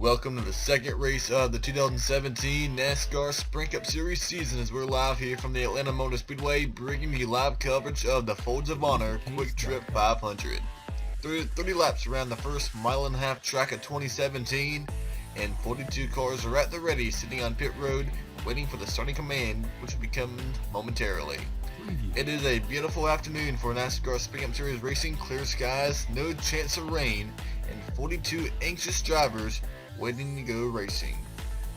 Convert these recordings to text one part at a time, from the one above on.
Welcome to the second race of the 2017 NASCAR Sprint Cup Series season, as we're live here from the Atlanta Motor Speedway, bringing you live coverage of the Folds of Honor QuikTrip 500. 30 laps around the first mile-and-a-half track of 2017, and 42 cars are at the ready, sitting on pit road, waiting for the starting command, which will be coming momentarily. It is a beautiful afternoon for NASCAR Sprint Cup Series racing. Clear skies, no chance of rain, and 42 anxious drivers waiting to go racing.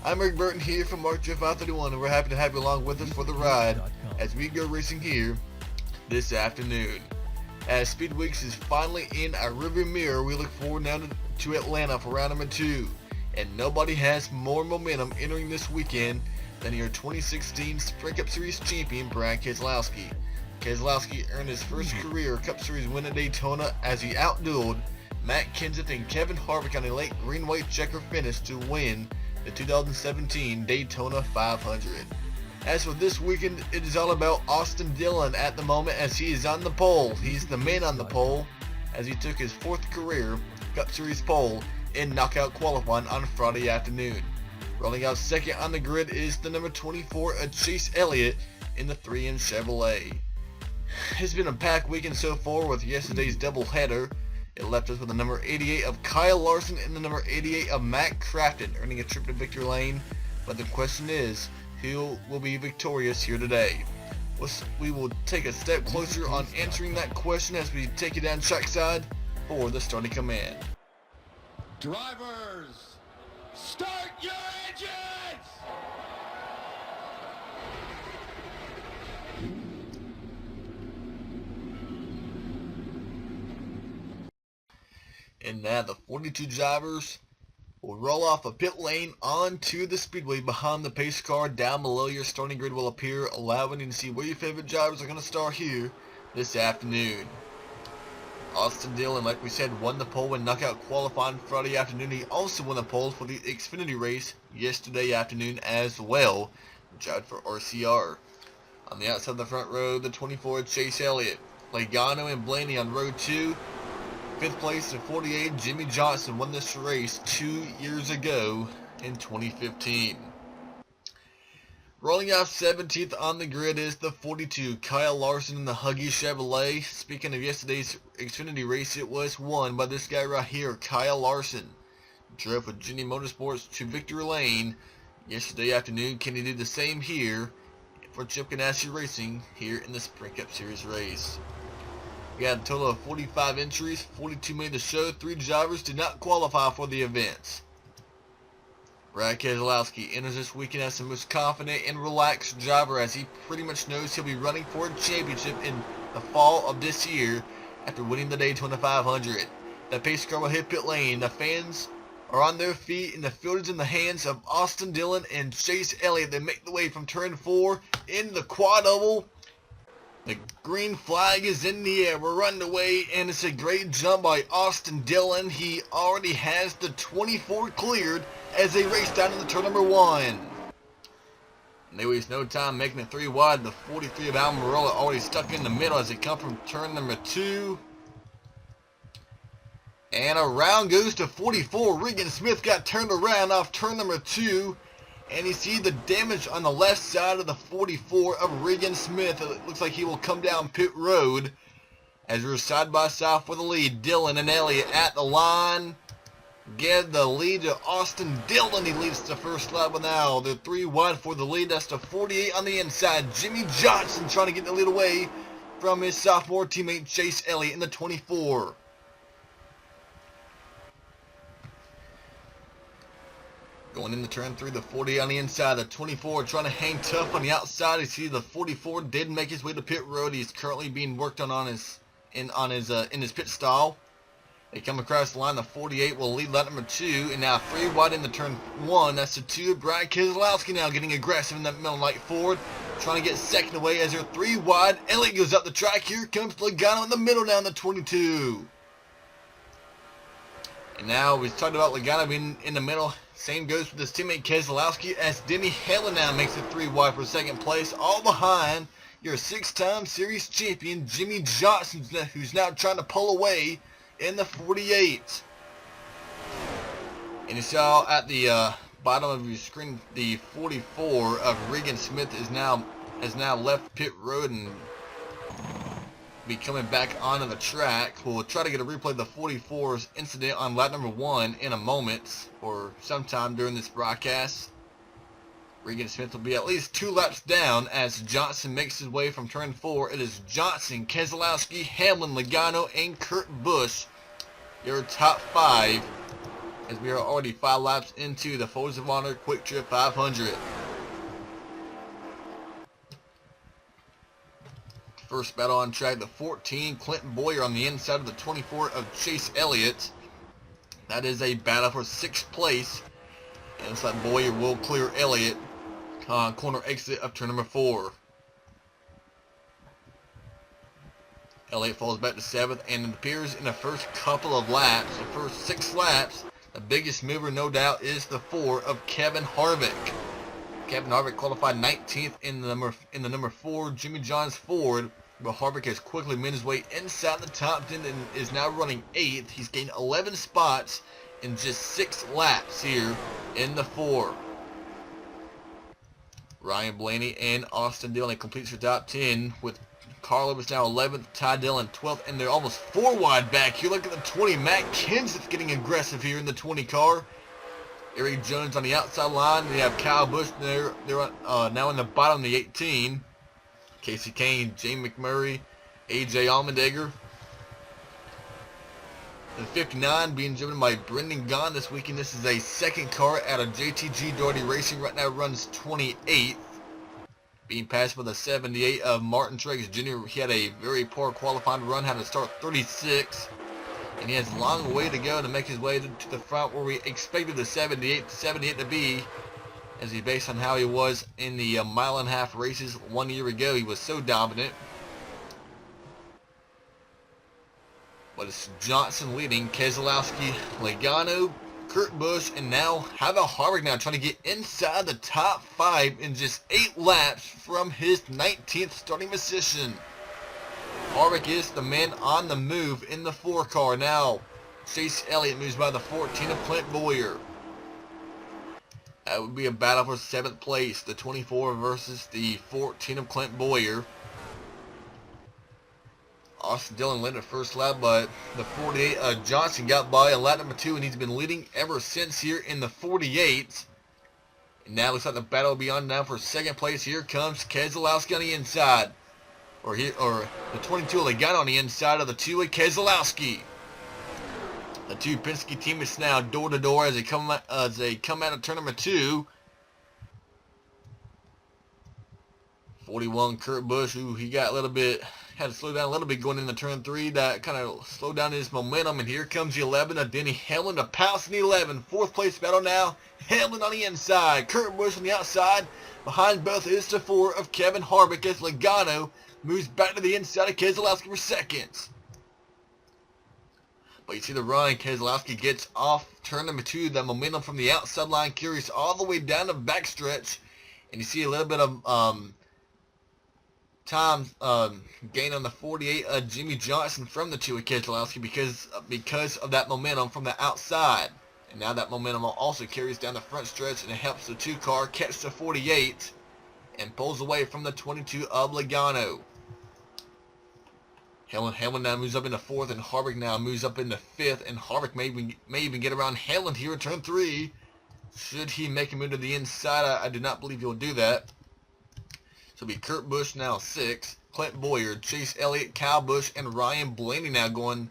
I'm Rick Burton here from Mark 531, and we're happy to have you along with us for the ride as we go racing here this afternoon. As Speed Weeks is finally in our rearview mirror, we look forward now to Atlanta for round number 2, and nobody has more momentum entering this weekend than your 2016 Sprint Cup Series champion Brad Keselowski. Keselowski earned his first career Cup Series win at Daytona as he outdueled Matt Kenseth and Kevin Harvick on a late green-white checker finish to win the 2017 Daytona 500. As for this weekend, it is all about Austin Dillon at the moment, as he is on the pole. He's the man on the pole as he took his 4th career Cup Series pole in knockout qualifying on Friday afternoon. Rolling out second on the grid is the number 24 of Chase Elliott in the 3M Chevrolet. It's been a packed weekend so far with yesterday's doubleheader. It left us with the number 88 of Kyle Larson and the number 88 of Matt Crafton earning a trip to victory lane. But the question is, who will be victorious here today? We will take a step closer on answering that question as we take you down trackside for the starting command. Drivers, start your engines! And now the 42 drivers will roll off a pit lane onto the speedway behind the pace car. Down below your starting grid will appear, allowing you to see where your favorite drivers are going to start here this afternoon. Austin Dillon, like we said, won the pole in knockout qualifying Friday afternoon. He also won the pole for the Xfinity race yesterday afternoon as well, driving for RCR. On the outside of the front row, the 24 Chase Elliott, Logano and Blaney on row 2. 5th place at 48, Jimmy Johnson won this race 2 years ago in 2015. Rolling off 17th on the grid is the 42, Kyle Larson in the Huggy Chevrolet. Speaking of yesterday's Xfinity race, it was won by this guy right here, Kyle Larson. Drove with Virginia Motorsports to victory lane yesterday afternoon. Can he do the same here for Chip Ganassi Racing here in the Sprint Cup Series race? We had a total of 45 entries, 42 made the show. 3 drivers did not qualify for the events. Brad Keselowski enters this weekend as the most confident and relaxed driver, as he pretty much knows he'll be running for a championship in the fall of this year after winning the Daytona 500. The pace car will hit pit lane. The fans are on their feet, and the field is in the hands of Austin Dillon and Chase Elliott. They make the way from turn 4 into the quad oval. The green flag is in the air. We're underway, and it's a great jump by Austin Dillon. He already has the 24 cleared as they race down into turn number 1. And they waste no time making it 3 wide. The 43 of Almirola already stuck in the middle as they come from turn number 2. And around goes to 44. Regan Smith got turned around off turn number 2. And you see the damage on the left side of the 44 of Regan Smith. It looks like he will come down pit road as we're side by side for the lead. Dillon and Elliott at the line. Get the lead to Austin Dillon. He leads the first lap now. They're 3 wide for the lead. That's the 48 on the inside. Jimmy Johnson trying to get the lead away from his sophomore teammate Chase Elliott in the 24. Going into turn 3, the 40 on the inside, the 24 trying to hang tough on the outside. You see the 44 did make his way to pit road. He's currently being worked on in his pit stall. They come across the line. The 48 will lead lap number 2, and now 3 wide into turn 1. That's the 2. Brad Keselowski now getting aggressive in that middle light forward, trying to get second away as they're 3 wide. Elliott goes up the track. Here comes Logano in the middle down the 22. And now we talked about Logano being in the middle. Same goes with his teammate Keselowski as Denny Hamlin now makes it 3 wide for 2nd place, all behind your 6-time series champion Jimmy Johnson, who's now trying to pull away in the 48. And you saw at the bottom of your screen, the 44 of Regan Smith has now left pit road and be coming back onto the track. We'll try to get a replay of the 44's incident on lap number 1 in a moment, or sometime during this broadcast. Regan Smith will be at least 2 laps down as Johnson makes his way from turn 4. It is Johnson, Keselowski, Hamlin, Logano, and Kurt Busch, your top 5, as we are already 5 laps into the Folds of Honor QuikTrip 500. First battle on track, the 14, Clinton Boyer on the inside of the 24 of Chase Elliott. That is a battle for 6th place. And looks like Boyer will clear Elliott on corner exit of turn number 4. Elliott falls back to 7th, and it appears in the first couple of laps, the first 6 laps, the biggest mover, no doubt, is the 4 of Kevin Harvick. Kevin Harvick qualified 19th in the number 4 Jimmy John's Ford, but Harvick has quickly made his way inside the top 10 and is now running 8th. He's gained 11 spots in just 6 laps here in the 4. Ryan Blaney and Austin Dillon completes your top 10 with Carl Lewis now 11th, Ty Dillon 12th, and they're almost 4 wide back here. Look at the 20. Matt Kenseth's getting aggressive here in the 20 car. Eric Jones on the outside line. They have Kyle Busch there. They're now in the bottom of the 18. Casey Kane, Jamie McMurray, AJ Allmendinger. The 59 being driven by Brendan Gaughan this weekend. This is a second car out of JTG Doherty Racing. Right now runs 28th. Being passed by the 78 of Martin Truex Jr. He had a very poor qualifying run. Had to start 36. And he has a long way to go to make his way to the front where we expected the 78 to be, as he based on how he was in the mile-and-a-half races 1 year ago. He was so dominant. But it's Johnson leading, Keselowski, Logano, Kurt Busch, and now how about Harvick now trying to get inside the top 5 in just 8 laps from his 19th starting position. Harvick is the man on the move in the 4 car. Now, Chase Elliott moves by the 14 of Clint Boyer. That would be a battle for 7th place. The 24 versus the 14 of Clint Boyer. Austin Dillon led the first lap, but the 48 Johnson got by in lap number 2, and he's been leading ever since here in the 48. And now it looks like the battle will be on now for 2nd place. Here comes Keselowski on the inside. Or the 22 Logano on the inside of the 2 of Keselowski. The 2 Penske teammates now door to door as they come out of turn number 2. 41 Kurt Busch, who he got had to slow down a little bit going into turn 3. That kind of slowed down his momentum. And here comes the 11 of Denny Hamlin to pounce in the 11. 4th place battle now. Hamlin on the inside, Kurt Busch on the outside. Behind both is the 4 of Kevin Harvick as Logano moves back to the inside of Keselowski for 2nd. But you see the run, Keselowski gets off turn number 2. That momentum from the outside line carries all the way down the backstretch. And you see a little bit of time gain on the 48 of Jimmy Johnson from the 2 of Keselowski because of that momentum from the outside. And now that momentum also carries down the front stretch, and it helps the 2 car catch the 48 and pulls away from the 22 of Logano. Hamlin now moves up into 4th, and Harvick now moves up into 5th, and Harvick may even get around Hamlin here in turn 3. Should he make a move to the inside? I do not believe he'll do that. So it'll be Kurt Busch now 6th, Clint Boyer, Chase Elliott, Kyle Busch, and Ryan Blaney now going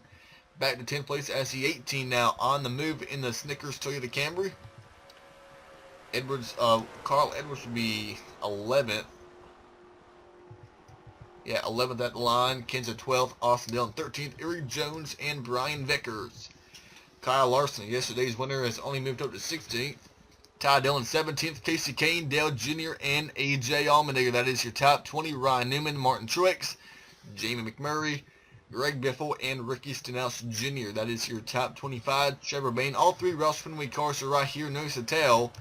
back to 10th place as the 18 now on the move in the Snickers Toyota Camry. Carl Edwards will be 11th. Yeah, 11th at the line. Kenseth 12th. Austin Dillon 13th. Eric Jones and Brian Vickers. Kyle Larson, yesterday's winner, has only moved up to 16th. Ty Dillon 17th. Casey Kane, Dale Jr., and AJ Allmendinger. That is your top 20. Ryan Newman, Martin Truex, Jamie McMurray, Greg Biffle, and Ricky Stenhouse Jr. That is your top 25. Trevor Bayne. All 3 Roush Fenway cars are right here. Notice the tail.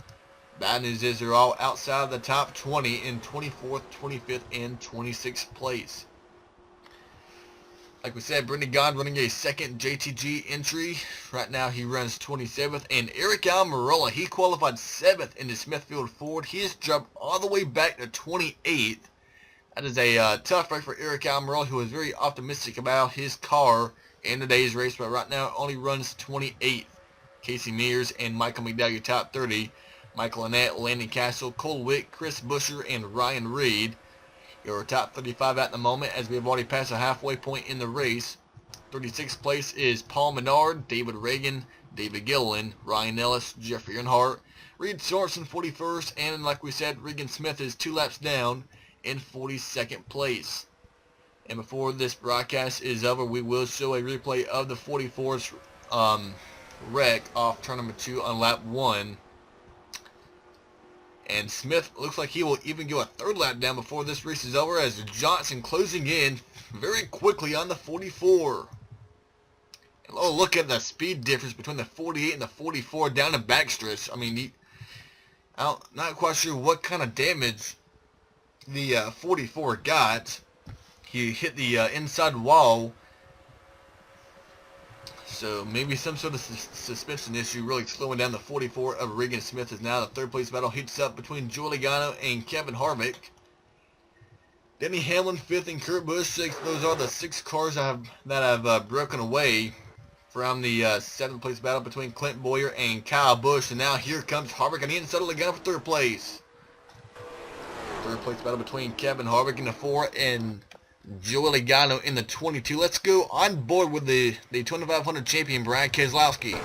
Bad news is they're all outside of the top 20 in 24th, 25th, and 26th place. Like we said, Brendan Gaughan running a second JTG entry. Right now he runs 27th. And Eric Almirola, he qualified 7th in the Smithfield Ford. He has jumped all the way back to 28th. That is a tough wreck for Eric Almirola, who was very optimistic about his car in today's race, but right now it only runs 28th. Casey Mears and Michael McDowell, your top 30. Michael Annette, Landon Castle, Cole Wick, Chris Busher, and Ryan Reed. Your top 35 at the moment, as we have already passed the halfway point in the race. 36th place is Paul Menard, David Reagan, David Gilliland, Ryan Ellis, Jeffrey Earnhardt, Reed Sorensen 41st, and like we said, Regan Smith is 2 laps down in 42nd place. And before this broadcast is over, we will show a replay of the 44's wreck off turn number 2 on lap 1. And Smith looks like he will even go a 3rd lap down before this race is over, as Johnson closing in very quickly on the 44. And oh, look at the speed difference between the 48 and the 44 down the backstretch. I mean, I'm not quite sure what kind of damage the 44 got. He hit the inside wall. So maybe some sort of suspension issue really slowing down the 44 of Regan Smith. Is now the 3rd place battle heats up between Joey Logano and Kevin Harvick. Denny Hamlin 5th and Kurt Busch 6th. Those are the 6 cars that have broken away from the 7th place battle between Clint Bowyer and Kyle Busch. And now here comes Harvick on the inside of Logano for 3rd place. 3rd place battle between Kevin Harvick in the 4 and Joey Logano in the 22. Let's go on board with the 2500 champion, Brad Keselowski.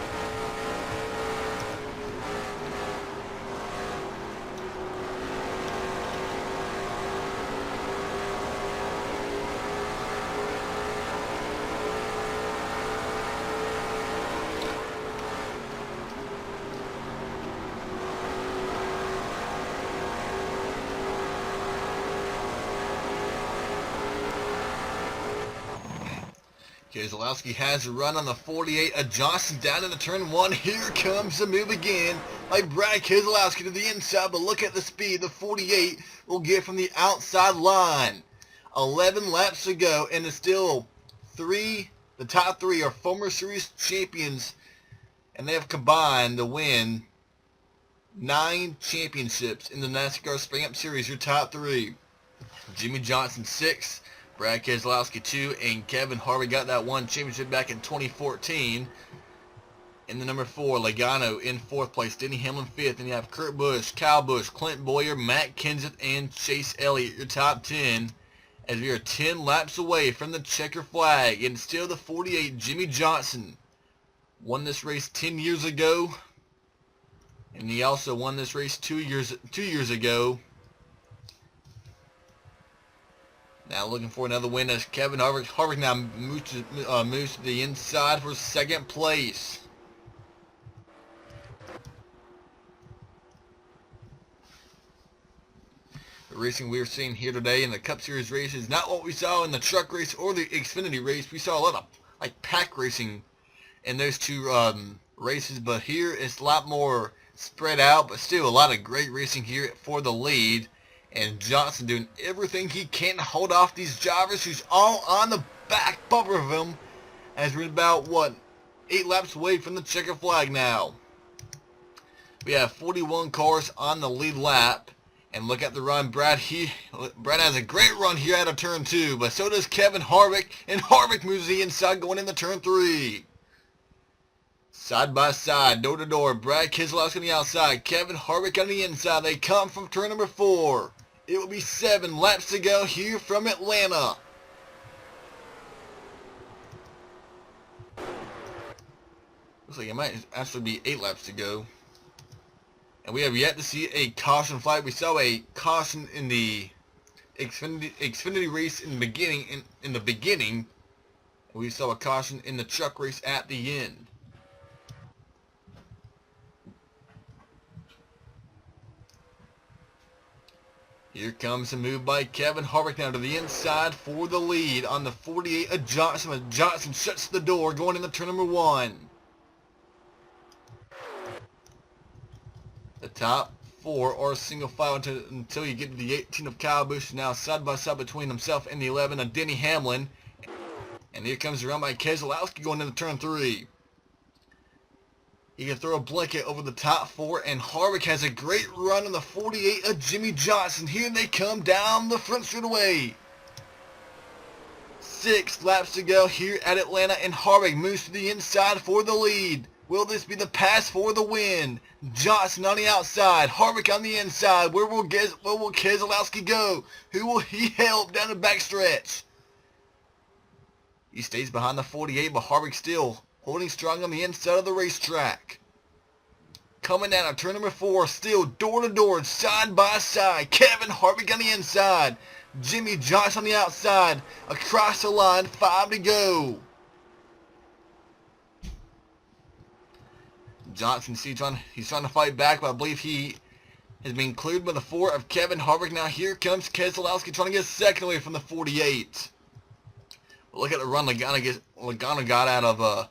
Keselowski has a run on the 48. A Johnson down into turn 1. Here comes the move again by Brad Keselowski to the inside, but look at the speed the 48 will get from the outside line. 11 laps to go, and it's still the top 3 are former series champions, and they have combined to win 9 championships in the NASCAR Sprint Cup Series. Your top 3. Jimmy Johnson 6. Brad Keselowski 2, and Kevin Harvick got that 1 championship back in 2014. In the number 4, Logano in 4th place, Denny Hamlin 5th, and you have Kurt Busch, Kyle Busch, Clint Bowyer, Matt Kenseth, and Chase Elliott, your top 10, as we are 10 laps away from the checker flag. And still the 48, Jimmy Johnson, won this race 10 years ago, and he also won this race 2 years ago. Now looking for another win as Kevin Harvick. Harvick now moves to the inside for 2nd place. The racing we are seeing here today in the Cup Series race is not what we saw in the truck race or the Xfinity race. We saw a lot of pack racing in those 2 races, but here it's a lot more spread out, but still a lot of great racing here for the lead. And Johnson doing everything he can to hold off these drivers who's all on the back bumper of him, as we're about, 8 laps away from the checker flag now. We have 41 cars on the lead lap. And look at the run. Brad has a great run here out of turn 2, but so does Kevin Harvick. And Harvick moves the inside going into turn 3. Side by side, door to door. Brad Keselowski on the outside. Kevin Harvick on the inside. They come from turn number 4. It will be 7 laps to go here from Atlanta. Looks like it might actually be 8 laps to go. And we have yet to see a caution flag. We saw a caution in the Xfinity race in the beginning. We saw a caution in the truck race at the end. Here comes a move by Kevin Harvick now to the inside for the lead on the 48 of Johnson. Johnson shuts the door going into turn number 1. The top 4 are single file until you get to the 18 of Kyle Busch. Now side by side between himself and the 11 of Denny Hamlin. And here comes the run by Keselowski going into turn 3. He can throw a blanket over the top 4, and Harvick has a great run on the 48 of Jimmy Johnson. Here they come down the front straightaway. 6 laps to go here at Atlanta, and Harvick moves to the inside for the lead. Will this be the pass for the win? Johnson on the outside, Harvick on the inside. Where will Keselowski go? Who will he help down the backstretch? He stays behind the 48, but Harvick still holding strong on the inside of the racetrack. Coming down on turn number 4, still door to door, side by side. Kevin Harvick on the inside. Jimmy Johnson on the outside. Across the line, 5 to go. Johnson, he's trying to fight back, but I believe he has been cleared by the 4 of Kevin Harvick. Now here comes Keselowski trying to get second away from the 48. Look at the run Logano got out of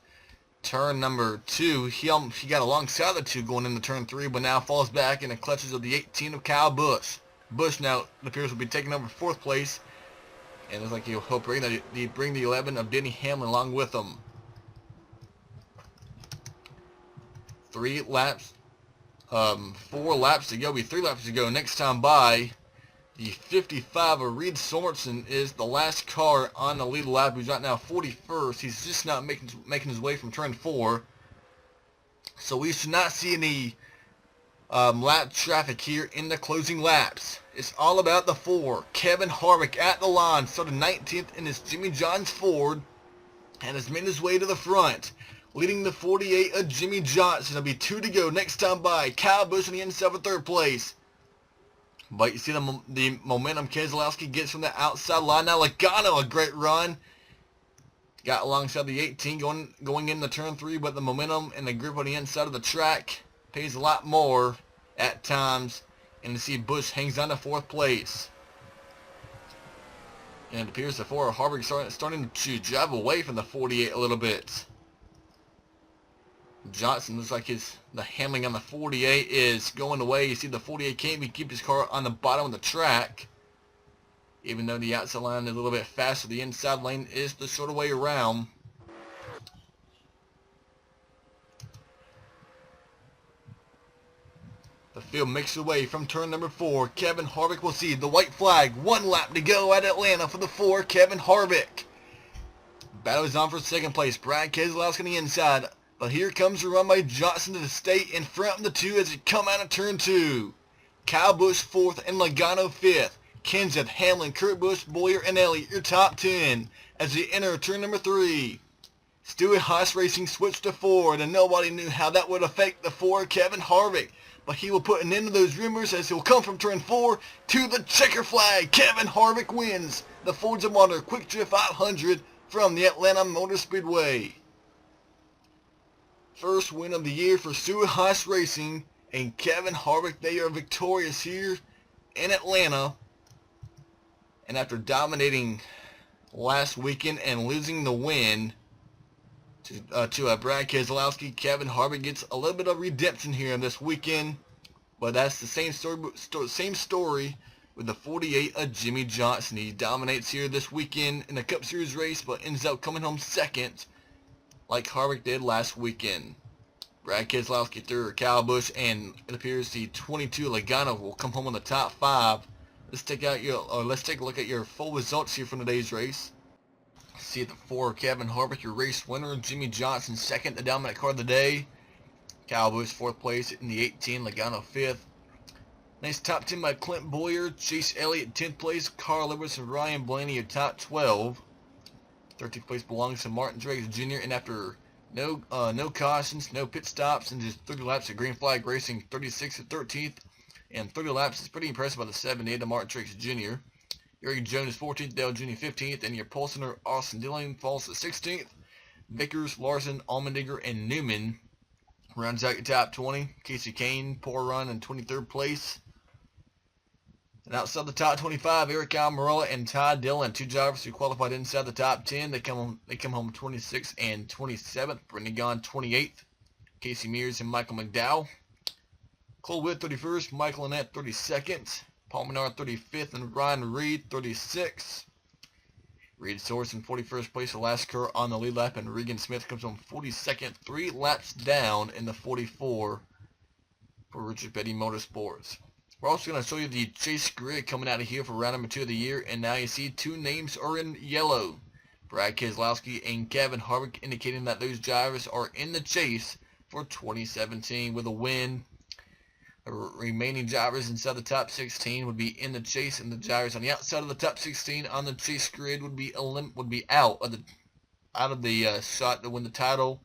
turn number 2. He got alongside the 2 going into turn 3, but now falls back in the clutches of the 18 of Kyle Busch. Busch now, it appears, will be taking over 4th place, and it looks like he'll bring the 11 of Denny Hamlin along with him. 4 laps to go. Be 3 laps to go. Next time by, the 55 of Reed Sorensen is the last car on the lead lap. He's right now 41st. He's just not making his way from turn 4. So we should not see any lap traffic here in the closing laps. It's all about the 4. Kevin Harvick at the line, started 19th in his Jimmy John's Ford, and has made his way to the front, leading the 48 of Jimmy Johnson. It'll be 2 to go. Next time by, Kyle Busch on the inside for 3rd place. But you see the momentum Keselowski gets from the outside line. Now Logano, a great run. Got alongside the 18 going into turn 3, but the momentum and the grip on the inside of the track pays a lot more at times. And you see Busch hangs on to 4th place. And it appears the 4 of Harvick starting to drive away from the 48 a little bit. Johnson looks like the handling on the 48 is going away. You see the 48 can't even keep his car on the bottom of the track. Even though the outside line is a little bit faster, the inside lane is the shorter way around. The field makes away from turn number 4. Kevin Harvick will see the white flag. 1 lap to go at Atlanta for the 4, Kevin Harvick. Battle is on for 2nd place. Brad Keselowski on the inside. But here comes the run by Johnson to stay in front of the 2 as they come out of turn 2. Kyle Busch 4th and Logano 5th. Kenseth, Hamlin, Kurt Busch, Boyer, and Elliott your top 10 as they enter turn number 3. Stewart-Haas Racing switched to Ford, and nobody knew how that would affect the 4 Kevin Harvick. But he will put an end to those rumors as he'll come from turn 4 to the checker flag. Kevin Harvick wins the Fords of Honor QuikTrip 500 from the Atlanta Motor Speedway. First win of the year for Stewart-Haas Racing and Kevin Harvick. They are victorious here in Atlanta. And after dominating last weekend and losing the win to Brad Keselowski, Kevin Harvick gets a little bit of redemption here in this weekend. But that's the same story with the 48 of Jimmy Johnson. He dominates here this weekend in the Cup Series race, but ends up coming home 2nd, like Harvick did last weekend. Brad Keselowski through Kyle Busch, and it appears the 22 Logano will come home in the top 5. Let's take a look at your full results here from today's race. See the 4 Kevin Harvick, your race winner. Jimmy Johnson 2nd, the dominant car of the day. Kyle Busch 4th place in the 18, Logano 5th. Nice top 10 by Clint Boyer, Chase Elliott 10th place, Carl Edwards and Ryan Blaney your top 12. 13th place belongs to Martin Truex Jr. And after no cautions, no pit stops, and just 30 laps of green flag racing, 36th and 13th, and 30 laps is pretty impressive by the 78 of Martin Truex Jr. Eric Jones 14th, Dale Jr. 15th, and your pole sitter Austin Dillon falls to 16th. Vickers, Larson, Allmendinger, and Newman rounds out your top 20. Casey Kane, poor run in 23rd place. And outside the top 25, Eric Almirola and Todd Dillon, 2 drivers who qualified inside the top 10. They come home 26th and 27th. Brendan Gaughan 28th. Casey Mears and Michael McDowell. Cole Witt 31st. Michael Annett 32nd. Paul Menard 35th and Ryan Reed 36th. Reed Source in 41st place, Alaska on the lead lap, and Regan Smith comes on 42nd, 3 laps down in the 44 for Richard Petty Motorsports. We're also going to show you the chase grid coming out of here for round number 2 of the year, and now you see 2 names are in yellow. Brad Keselowski and Kevin Harvick, indicating that those drivers are in the chase for 2017 with a win. The remaining drivers inside the top 16 would be in the chase, and the drivers on the outside of the top 16 on the chase grid would be out of the shot to win the title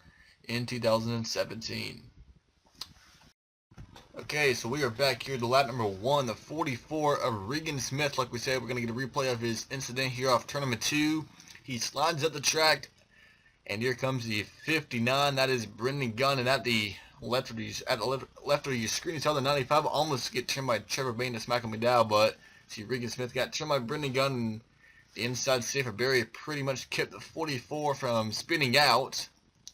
in 2017. Okay, so we are back here to lap number 1, the 44 of Regan Smith. Like we said, we're going to get a replay of his incident here off turn number 2. He slides up the track, and here comes the 59. That is Brendan Gunn, and at the left of your screen, you saw the 95 almost get turned by Trevor Bayne to smack him down, but see Regan Smith got turned by Brendan Gunn, and the inside safer barrier pretty much kept the 44 from spinning out,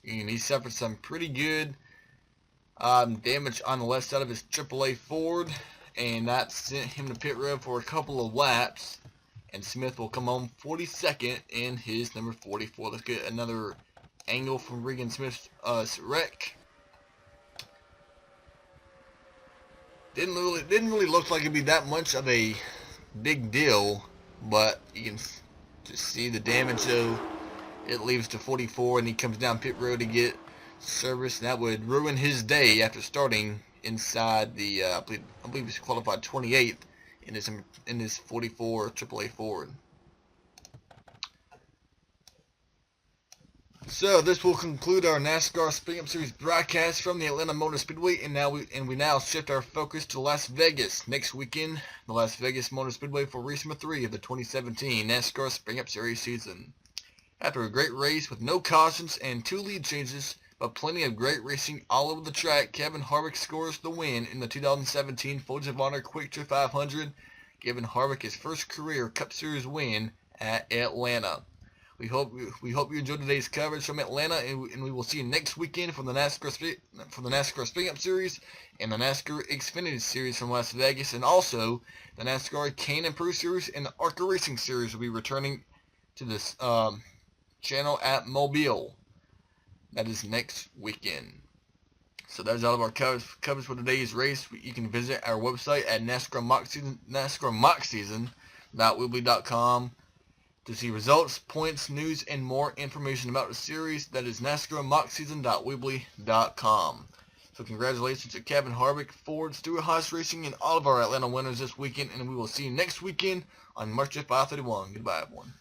and he suffered some pretty good damage on the left side of his AAA Ford, and that sent him to pit road for a couple of laps, and Smith will come home 42nd in his number 44. Let's get another angle from Regan Smith's wreck. Didn't really look like it'd be that much of a big deal, but you can just see the damage. So it leaves to 44, and he comes down pit road to get service. And that would ruin his day after starting inside the I believe he's qualified 28th in his 44 AAA Ford. So this will conclude our NASCAR Sprint Cup Series broadcast from the Atlanta Motor Speedway, and we now shift our focus to Las Vegas next weekend, the Las Vegas Motor Speedway for race number 3 of the 2017 NASCAR Sprint Cup Series season. After a great race with no cautions and 2 lead changes, but plenty of great racing all over the track, Kevin Harvick scores the win in the 2017 Folds of Honor QuikTrip 500, giving Harvick his first career Cup Series win at Atlanta. We hope you enjoyed today's coverage from Atlanta, and we will see you next weekend for the NASCAR Sprint Cup Series and the NASCAR Xfinity Series from Las Vegas, and also the NASCAR Can Pro Series and the ARCA Racing Series will be returning to this channel at Mobile. That is next weekend. So that's all of our coverage for today's race. You can visit our website at NASCARMockSeason.weebly.com to see results, points, news, and more information about the series. That is NASCARMockSeason.weebly.com. So congratulations to Kevin Harvick, Ford, Stewart Haas Racing, and all of our Atlanta winners this weekend. And we will see you next weekend on March 531. Goodbye, everyone.